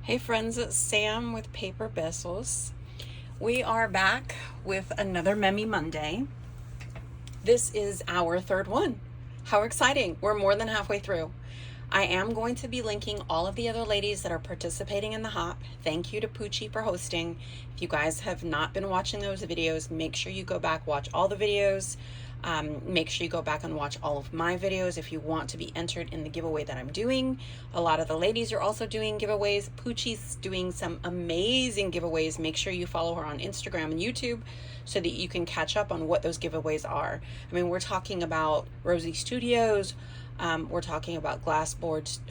Hey friends, it's Sam with Paper Vessels. We are back with another Memy Monday. This is our third one. How exciting! We're more than halfway through. I am going to be linking all of the other ladies that are participating in the hop. Thank you to Poochie for hosting. If you guys have not been watching those videos, make sure you go back, watch all the videos. Make sure you go back and watch all of my videos if you want to be entered in the giveaway that I'm doing. A lot of the ladies are also doing giveaways. Poochie's doing some amazing giveaways. Make sure you follow her on Instagram and YouTube so that you can catch up on what those giveaways are. I mean, we're talking about Rosie Studios. We're talking about glass boards,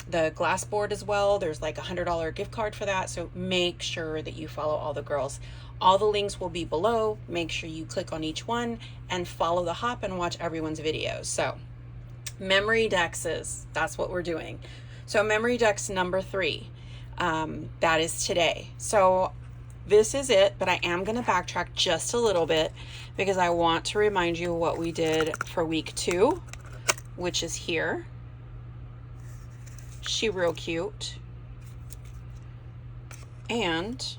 the glass board as well. There's like $100 gift card for that. So make sure that you follow all the girls. All the links will be below. Make sure you click on each one and follow the hop and watch everyone's videos. So Memory Dexes, that's what we're doing. So Memory Dex number 3, that is today. So this is it, but I am going to backtrack just a little bit because I want to remind you what we did for week 2, which is here. She real cute. And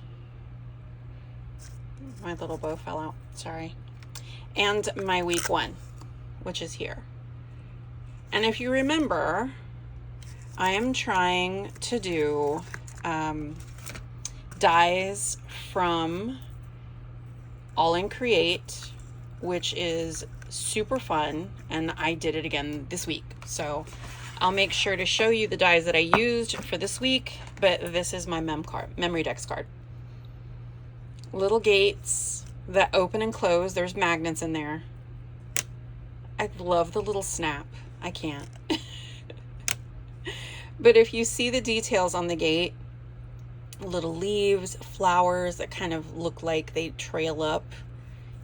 my little bow fell out, sorry. And my week 1, which is here. And if you remember, I am trying to do dies from All in Create, which is super fun, and I did it again this week. So I'll make sure to show you the dies that I used for this week, but this is my Memory Dex card. Little gates that open and close. There's magnets in there. I love the little snap. I can't. But if you see the details on the gate, little leaves, flowers that kind of look like they trail up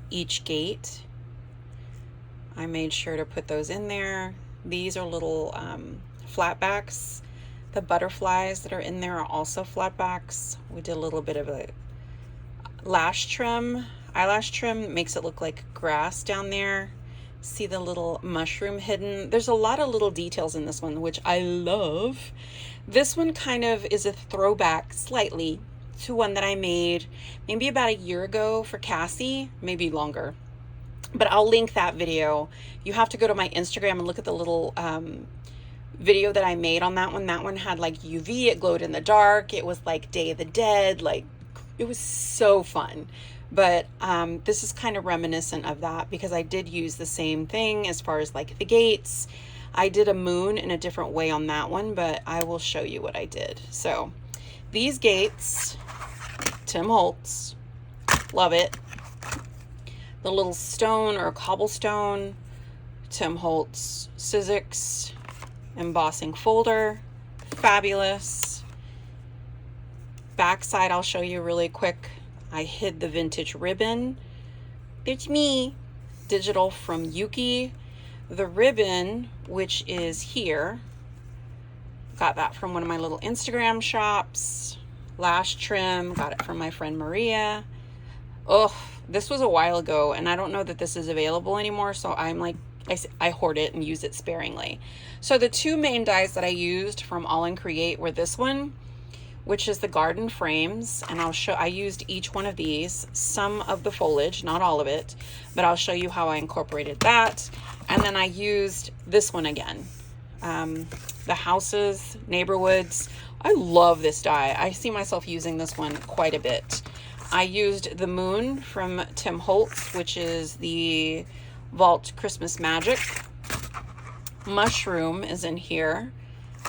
each gate, I made sure to put those in there. These are little flatbacks. The butterflies that are in there are also flatbacks. We did a little bit of a eyelash trim, makes it look like grass down there. See the little mushroom hidden. There's a lot of little details in this one, which I love. This one kind of is a throwback slightly to one that I made maybe about a year ago for Cassie, maybe longer. But I'll link that video. You have to go to my Instagram and look at the little video that I made on that one. That one had like UV, it glowed in the dark. It was like Day of the Dead, like it was so fun. But this is kind of reminiscent of that because I did use the same thing as far as like the gates. I did a moon in a different way on that one, but I will show you what I did. So these gates, Tim Holtz, love it. The little stone or cobblestone, Tim Holtz Sizzix embossing folder, fabulous. Backside I'll show you really quick. I hid the vintage ribbon. It's me. Digital from Yuki. The ribbon, which is here, got that from one of my little Instagram shops. Lash trim, got it from my friend Maria. Oh, this was a while ago, and I don't know that this is available anymore, so I'm like, I hoard it and use it sparingly. So the two main dies that I used from All in Create were this one, which is the garden frames, and I used each one of these, some of the foliage, not all of it, but I'll show you how I incorporated that. And then I used this one again, the houses, neighborhoods. I love this die. I see myself using this one quite a bit. I used the moon from Tim Holtz, which is the Vault Christmas Magic. Mushroom is in here.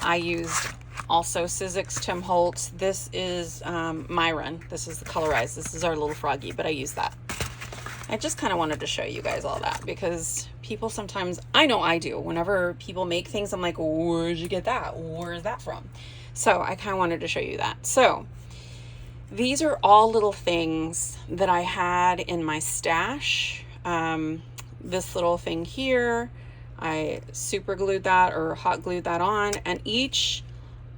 I used also Sizzix Tim Holtz. This is Myron. This is the colorized. This is our little froggy, but I use that. I just kind of wanted to show you guys all that because people sometimes, I know I do, whenever people make things, I'm like, where'd you get that? Where's that from? So I kind of wanted to show you that. So these are all little things that I had in my stash. This little thing here, I super glued that or hot glued that on, and each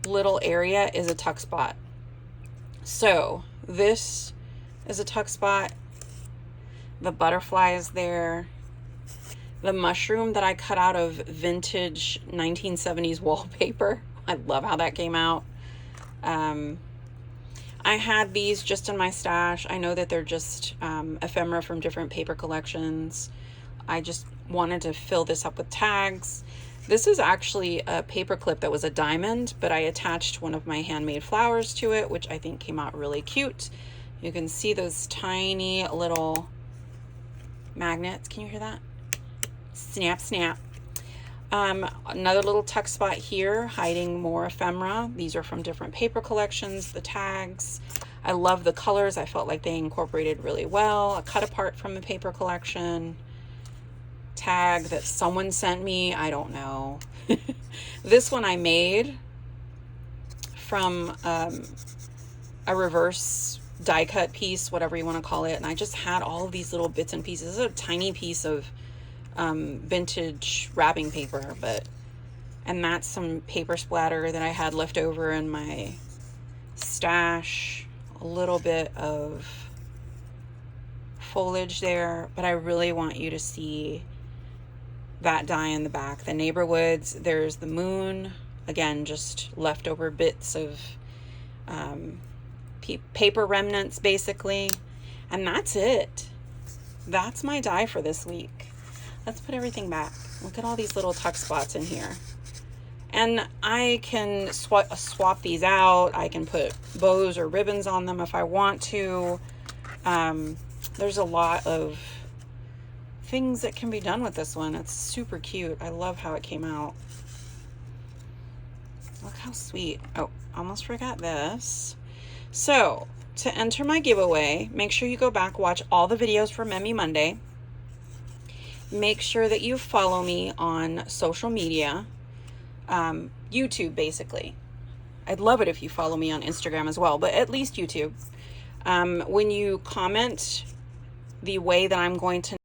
little area is a tuck spot. So this is a tuck spot. The butterfly is there. The mushroom that I cut out of vintage 1970s wallpaper. I love how that came out. I had these just in my stash. I know that they're just ephemera from different paper collections. I just wanted to fill this up with tags. This is actually a paper clip that was a diamond, but I attached one of my handmade flowers to it, which I think came out really cute. You can see those tiny little magnets. Can you hear that? Snap, snap. Another little tuck spot here, hiding more ephemera. These are from different paper collections, the tags. I love the colors. I felt like they incorporated really well. A cut apart from the paper collection. Tag that someone sent me, I don't know. This one I made from a reverse die cut piece, whatever you want to call it. And I just had all of these little bits and pieces. This is a tiny piece of vintage wrapping paper, and that's some paper splatter that I had left over in my stash. A little bit of foliage there, but I really want you to see that die in the back. The neighborwoods, there's the moon, again, just leftover bits of paper remnants basically, and that's it. That's my die for this week. Let's put everything back. Look at all these little tuck spots in here. And I can swap these out. I can put bows or ribbons on them if I want to. There's a lot of things that can be done with this one. It's super cute. I love how it came out. Look how sweet. Oh, almost forgot this. So, to enter my giveaway, make sure you go back, watch all the videos for Memy Monday. Make sure that you follow me on social media, YouTube basically. I'd love it if you follow me on Instagram as well, but at least YouTube. When you comment the way that I'm going to